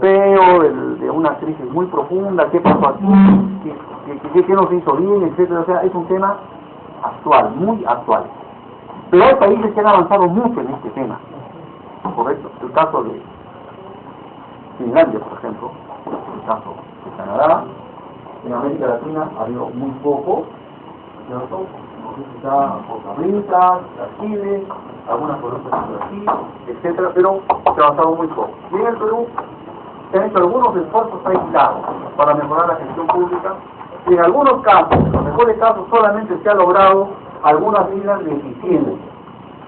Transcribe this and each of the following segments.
europeo, de una crisis muy profunda, qué pasó aquí, qué nos hizo bien, etcétera. O sea, es un tema actual, muy actual. Pero hay países que han avanzado mucho en este tema, ¿correcto? El caso de Finlandia, por ejemplo, el caso de Canadá. En América Latina ha habido muy poco, ¿cierto? No sé si está Costa Rica, Chile, algunas provincias de Brasil, etcétera, pero se ha avanzado muy poco. Y en el Perú se han hecho algunos esfuerzos aislados para mejorar la gestión pública, y en algunos casos, en los mejores casos, solamente se ha logrado algunas islas de eficiencia,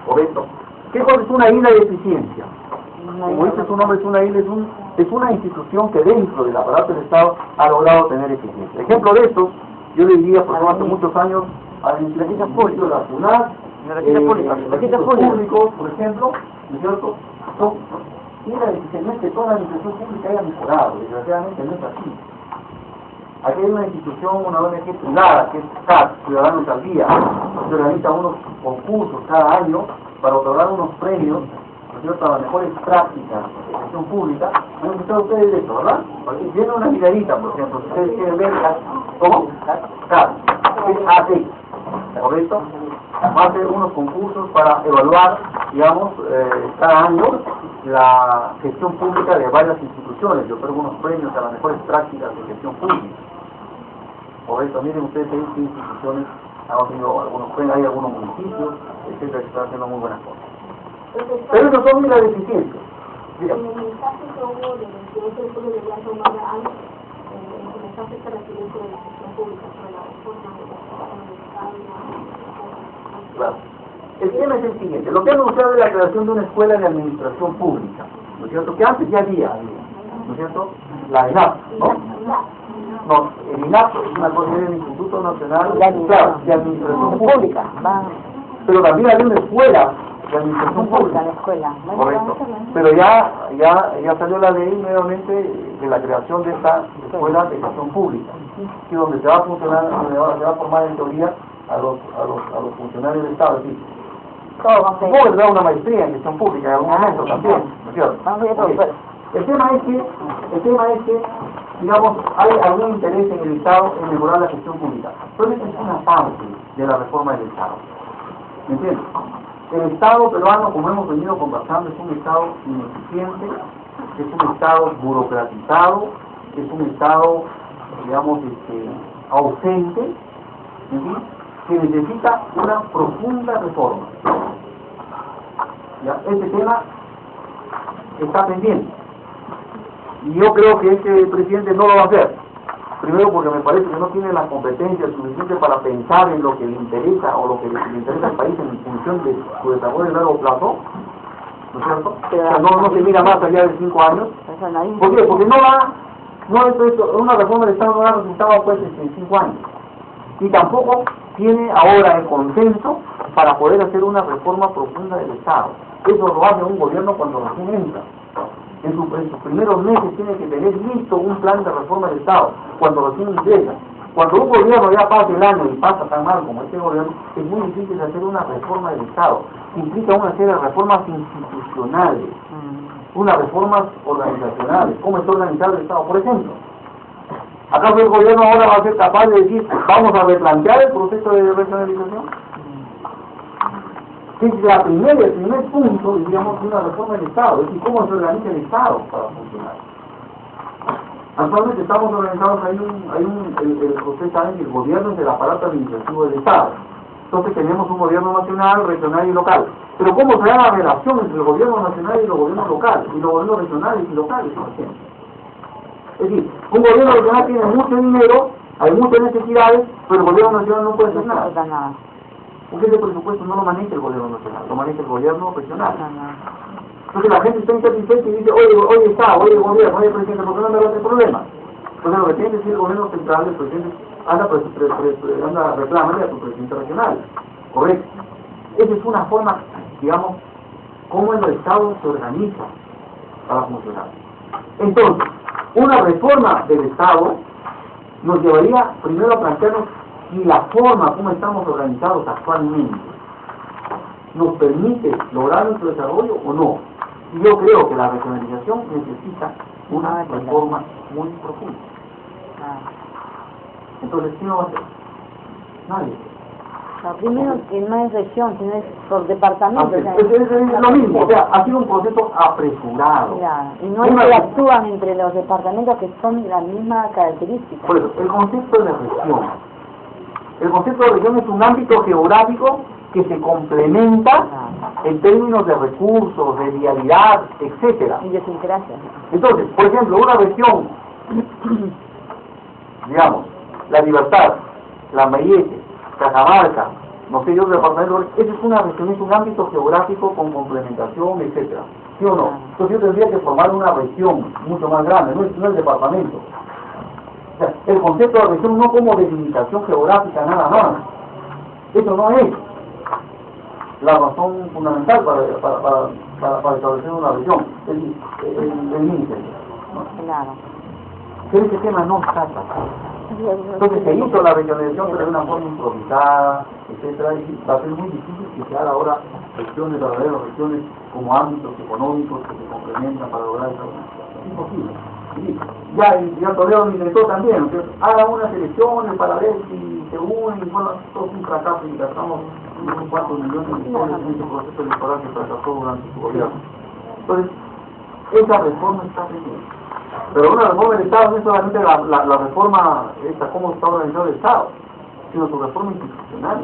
¿correcto? ¿Qué cosa es una isla de eficiencia? Como dice su nombre, es una isla, es una institución que dentro del aparato del Estado ha logrado tener eficiencia. Ejemplo de esto, yo le diría, por hace muchos años, a la institución pública, la FUNAC, registros públicos, por ejemplo, ¿no es cierto? Son islas de eficiencia. No es que toda la administración pública haya mejorado, desgraciadamente no es así. Aquí hay una institución, una ONG privada, que es CAT, Ciudadanos al Día, que organiza unos concursos cada año para otorgar unos premios, ¿no es cierto?, a las mejores prácticas de gestión pública. Han escuchado ustedes de esto, ¿verdad? Tiene una miradita, por ejemplo, si ustedes quieren ver, ¿cómo? CAT, es AT, ¿correcto? Hace unos concursos para evaluar, digamos, cada año la gestión pública de varias instituciones. Yo otorgo unos premios a las mejores prácticas de gestión pública. Por eso, miren ustedes ahí qué instituciones han tenido algunos premios, hay algunos municipios, etcétera, que están haciendo muy buenas cosas. Pero eso son las deficiencias. En el mensaje que hubo del 28 de julio de día tomar algo, en el mensaje para el silencio de la gestión pública sobre la reforma de la Claro. El tema es el siguiente. Lo que han anunciado es la creación de una escuela de administración pública, ¿no es cierto? Que antes ya había, ¿no es cierto? La ENAP, ¿no? No, el INAP es una cosa del Instituto Nacional de Administración Pública. Pero también había una escuela de administración pública. La escuela. Correcto. Pero ya salió la ley nuevamente de la creación de esta escuela de gestión pública, que donde se va a funcionar, se va a formar en teoría a los funcionarios del Estado. Es decir, supongo que da una maestría en gestión pública en algún momento también, ¿no es cierto? Okay. El tema es que, digamos, hay algún interés en el Estado en mejorar la gestión pública. Pero esta es una parte de la reforma del Estado. ¿Me entiendes? El Estado peruano, como hemos venido conversando, es un Estado ineficiente, es un Estado burocratizado, es un Estado, digamos, ausente, ¿sí?, que necesita una profunda reforma. ¿Ya? Este tema está pendiente. Y yo creo que este presidente no lo va a hacer. Primero porque me parece que no tiene la competencia suficiente para pensar en lo que le interesa o lo que le interesa al país en función de su desarrollo a largo plazo, ¿no es cierto? O sea, no se mira más allá de 5 años. ¿Por qué? Porque una reforma del Estado no da resultado pues en 5 años. Y tampoco tiene ahora el consenso para poder hacer una reforma profunda del Estado. Eso lo hace un gobierno cuando recién entra. En sus primeros meses tiene que tener listo un plan de reforma del Estado, cuando recién ingresa. Cuando un gobierno ya pasa el año y pasa tan mal como este gobierno, es muy difícil hacer una reforma del Estado. Implica una serie de reformas institucionales, unas reformas organizacionales, cómo está organizado el Estado. Por ejemplo, ¿acaso el gobierno ahora va a ser capaz de decir, vamos a replantear el proceso de regionalización? Es el primer punto, digamos, de una reforma del Estado, es decir, cómo se organiza el Estado para funcionar. Actualmente estamos organizados, ustedes saben que el gobierno es el aparato administrativo del Estado. Entonces tenemos un gobierno nacional, regional y local. Pero ¿cómo se da la relación entre el gobierno nacional y los gobiernos locales? Y los gobiernos regionales y locales, por ejemplo. Es decir, un gobierno regional tiene mucho dinero, hay muchas necesidades, pero el gobierno nacional no puede hacer nada. Porque ese presupuesto no lo maneja el gobierno nacional, lo maneja el gobierno regional. Entonces la gente está insatisfecha y dice, oye Estado, oye gobierno, oye presidente, ¿por qué no me das el problema? Entonces lo que tiene que decir el gobierno central, el presidente anda reclamando a su presidente regional. Correcto. Esa es una forma, digamos, cómo el Estado se organiza para funcionar. Entonces, una reforma del Estado nos llevaría primero a plantearnos si la forma como estamos organizados actualmente nos permite lograr nuestro desarrollo o no. Y yo creo que la regionalización necesita una reforma muy profunda. Entonces, ¿quién lo va a hacer? Nadie. Primero que no es región, sino es por departamento. Es lo mismo, o sea, ha sido un proceso apresurado. Claro, y no interactúan entre los departamentos que son la misma característica. Por eso, el concepto de región. El concepto de región es un ámbito geográfico que se complementa en términos de recursos, de vialidad, etcétera. Idiosincrasia. Entonces, por ejemplo, una región, digamos, La Libertad, Lambayeque, Cajamarca, no sé yo, departamento, eso es una región, es un ámbito geográfico con complementación, etcétera. ¿Sí o no? Entonces yo tendría que formar una región mucho más grande, no el departamento. O sea, el concepto de región no como delimitación geográfica nada más. Eso no es la razón fundamental para establecer una región, el límite. Claro. Pero ese tema no está tratado. Entonces se hizo la regionalización, pero de una forma improvisada, etcétera, y va a ser muy difícil que se haga ahora regiones, verdaderas regiones, como ámbitos económicos que se complementan para lograr esa organización. Es imposible. Y ya Toledo lo intentó también, que haga unas elecciones para ver si se unen, y bueno, todo es un fracaso y gastamos unos cuantos millones de dólares en ese proceso electoral que fracasó durante su gobierno. Entonces, esa reforma está pendiente. Pero una reforma del Estado no es solamente la reforma, cómo está organizado el Estado, sino su reforma institucional.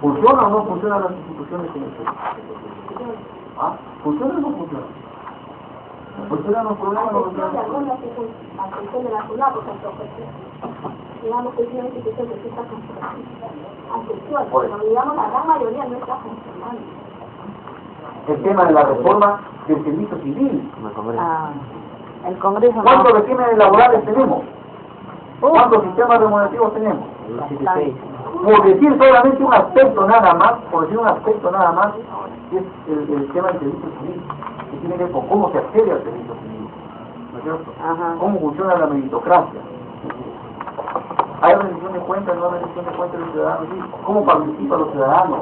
¿Funciona o no funcionan las instituciones en el país? ¿Ah? ¿Funciona o no funciona? ¿Funcionan los problemas o no funcionan? Atención de la ciudad, por ejemplo, digamos que es una institución que sí está funcionando. Atención, pero digamos la gran mayoría no está funcionando. El tema de la reforma del servicio civil. El Congreso. ¿Cuántos regímenes laborales tenemos? ¿Cuántos sistemas remunerativos tenemos? Por decir solamente un aspecto nada más, es el tema del servicio civil, que tiene que ver con cómo se accede al servicio civil, ¿no es cierto? Cómo funciona la meritocracia. ¿Hay rendición de cuentas, no hay rendición de cuentas de los ciudadanos? ¿Sí? ¿Cómo participan los ciudadanos?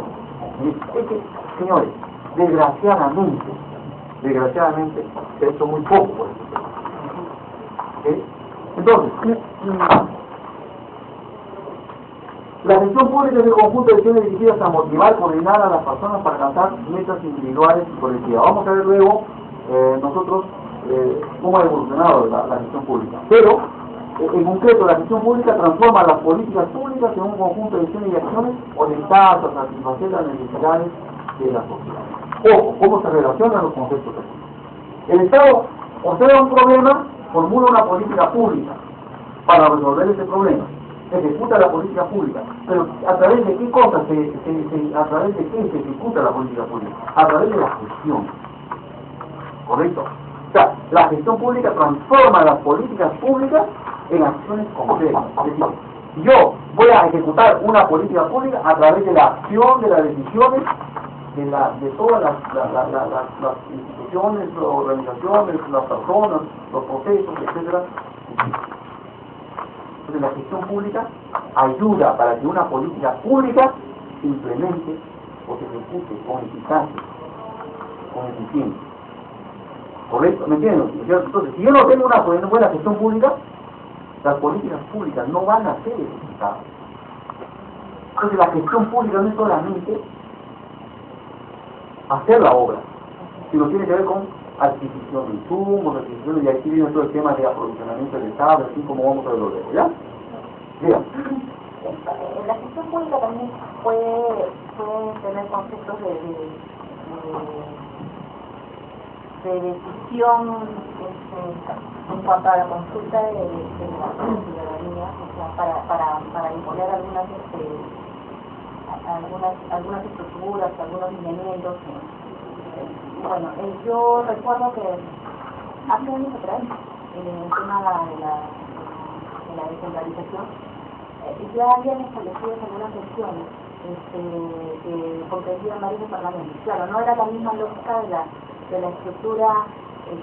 Es que, señores, desgraciadamente, se ha hecho muy poco por eso. ¿Sí? Entonces, la gestión pública es el conjunto de acciones dirigidas a motivar, coordinar a las personas para alcanzar metas individuales y colectivas. Vamos a ver luego nosotros cómo ha evolucionado la gestión pública. Pero, en concreto, la gestión pública transforma las políticas públicas en un conjunto de acciones y acciones orientadas a satisfacer las necesidades de la sociedad. Ojo, ¿cómo se relacionan los conceptos aquí? El Estado observa un problema, formula una política pública para resolver ese problema, ejecuta la política pública, pero ¿a través de qué cosas a través de qué se ejecuta la política pública? A través de la gestión, ¿correcto? O sea, la gestión pública transforma las políticas públicas en acciones concretas. Es decir, yo voy a ejecutar una política pública a través de la acción, de las decisiones de todas las instituciones, las organizaciones, las personas, los procesos, etcétera. Entonces la gestión pública ayuda para que una política pública se implemente o se ejecute con eficacia, con eficiencia. ¿Correcto? ¿Me entienden? Entonces, si yo no tengo una buena gestión pública, las políticas públicas no van a ser eficaces. Entonces la gestión pública no es solamente hacer la obra, sino tiene que ver con adquisición de insumos, adquisición, y aquí viene todo el tema de aprovisionamiento del Estado, así como vamos a verlo luego, ¿ya? Bien. La gestión pública también puede tener conceptos de decisión en cuanto a la consulta de la ciudadanía, o sea, para imponer algunas estructuras, algunos lineamientos. Bueno, yo recuerdo que hace años atrás, en el tema de la descentralización, ya habían establecido algunas secciones que comprendían varios departamentos. Claro, no era la misma lógica de la estructura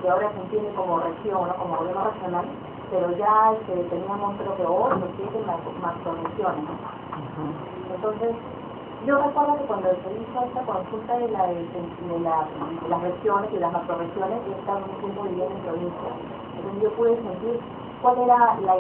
que ahora se entiende como región, ¿no? Como gobierno regional, pero ya teníamos creo que 8 o 7 macroregiones, ¿no? Entonces, Yo recuerdo que cuando se hizo esta consulta de las regiones y las macroregiones, yo estaba un tiempo viviendo en provincia. Entonces yo pude sentir cuál era la